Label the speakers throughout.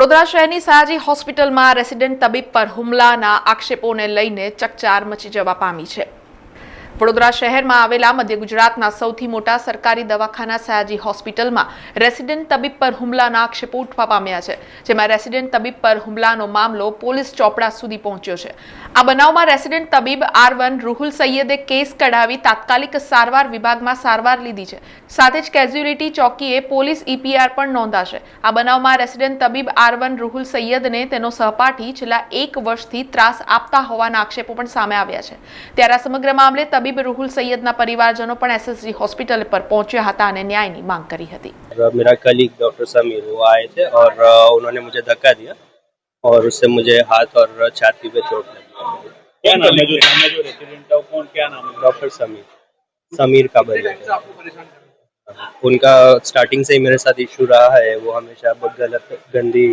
Speaker 1: વડોદરા શહેરની સયાજી હોસ્પિટલમાં રેસિડેન્ટ તબીબ પર હુમલાના આક્ષેપોને લઈને ચકચાર મચી જવા પામી છે। વડોદરા શહેરમાં આવેલા મધ્ય ગુજરાતના સૌથી મોટા સરકારી દવાખાના સયાજી હોસ્પિટલમાં રેસિડેન્ટ તબીબ પર હુમલાના આક્ષેપો ઉઠવા પામ્યા છે, જેમાં રેસિડેન્ટ તબીબ પર હુમલાનો મામલો પોલીસ ચોપડા સુધી પહોંચ્યો છે। આ બનાવમાં રેસિડેન્ટ તબીબ R1 રૂહુલ સૈયદે કેસ કઢાવી તાત્કાલિક સારવાર વિભાગમાં સારવાર લીધી છે। સાથે જ કેઝ્યુઅલિટી ચોકીએ પોલીસ EPR પણ નોંધાશે। આ બનાવમાં રેસિડેન્ટ તબીબ R1 રૂહુલ સૈયદને તેનો સહપાઠી છેલ્લા 1 વર્ષથી ત્રાસ આપતા હોવાના આક્ષેપો પણ સામે આવ્યા છે। ત્યારે આ સમગ્ર મામલે तबीब रूहुल सैयदना परिवारजनों पर SSG हॉस्पिटल पर पहुंचे हता और न्याय की मांग करी थी।
Speaker 2: मेरा कलीग डॉक्टर समीर वो आए थे और उन्होंने मुझे धक्का दिया और उससे मुझे हाथ और छाती पे चोट लगी।
Speaker 3: क्या नाम है जो रेसिडेंट है कौन, क्या नाम है?
Speaker 2: डॉक्टर समीर काबलिया। उनका स्टार्टिंग से ही मेरे साथ इशू रहा है, वो हमेशा बहुत गलत गंदी।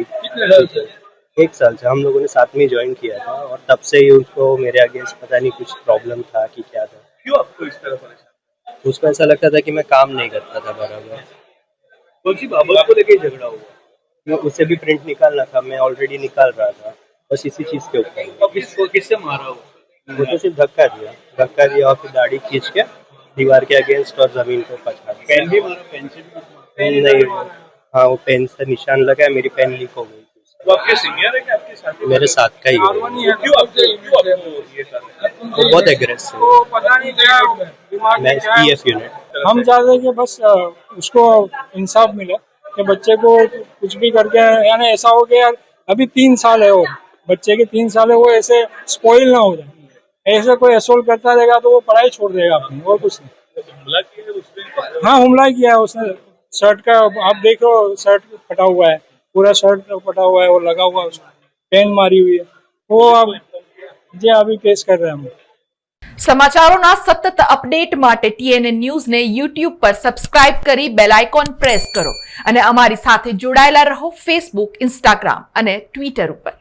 Speaker 2: 1 साल से हम लोगों ने साथ में ज्वाइन किया था और तब से ही उसको मेरे अगेंस्ट पता नहीं कुछ प्रॉब्लम था कि क्या था।
Speaker 3: क्यों आपको इस तरह परेशान?
Speaker 2: उसको ऐसा लगता था कि मैं काम नहीं करता था बराबर।
Speaker 3: कौन सी बाबत को लेके झगड़ा हुआ?
Speaker 2: उसे भी प्रिंट निकालना था, मैं ऑलरेडी निकाल रहा था, बस इसी चीज के ऊपर।
Speaker 3: किससे मारा हुआ?
Speaker 2: वो तो सिर्फ धक्का दिया और फिर दाढ़ी खींच के दीवार के अगेंस्ट और जमीन को पछाड़ा।
Speaker 3: पेन भी मारा? पेन से भी
Speaker 2: नहीं, हाँ वो पेन से निशान लगा है, मेरी पेन लीक हो गई।
Speaker 3: वो आपके सीनियर है कि आपके साथ?
Speaker 2: मेरे साथ का ही है।
Speaker 3: क्यों आपको ये
Speaker 2: वो बहुत एग्रेसिव मैं EF यूनिट।
Speaker 4: हम चाहते हैं कि बस उसको इंसाफ मिले कि बच्चे को कुछ भी करके, यानी ऐसा हो कि यार अभी 3 साल है, वो बच्चे के 3 साल है, वो ऐसे स्पॉइल ना हो जाए। ऐसे कोई असोल्ट करता रहेगा तो वो पढ़ाई छोड़ देगा अपनी, और कुछ नहीं।
Speaker 3: हमला किया है उसने?
Speaker 4: हाँ, हमला किया है उसने। शर्ट का आप देख लो, शर्ट फटा हुआ है, पूरा शर्ट फटा हुआ है, वो लगा हुआ है, उसको पेन मारी हुई है। वो अब जे अभी केस कर रहे हैं हम।
Speaker 1: समाचारों सतत अपडेट माटे TNN न्यूज ने YouTube पर सब्सक्राइब करी बेल आइकॉन प्रेस करो अने अमारी साथे जोड़ाયેલા રહો Facebook, Instagram અને Twitter ઉપર।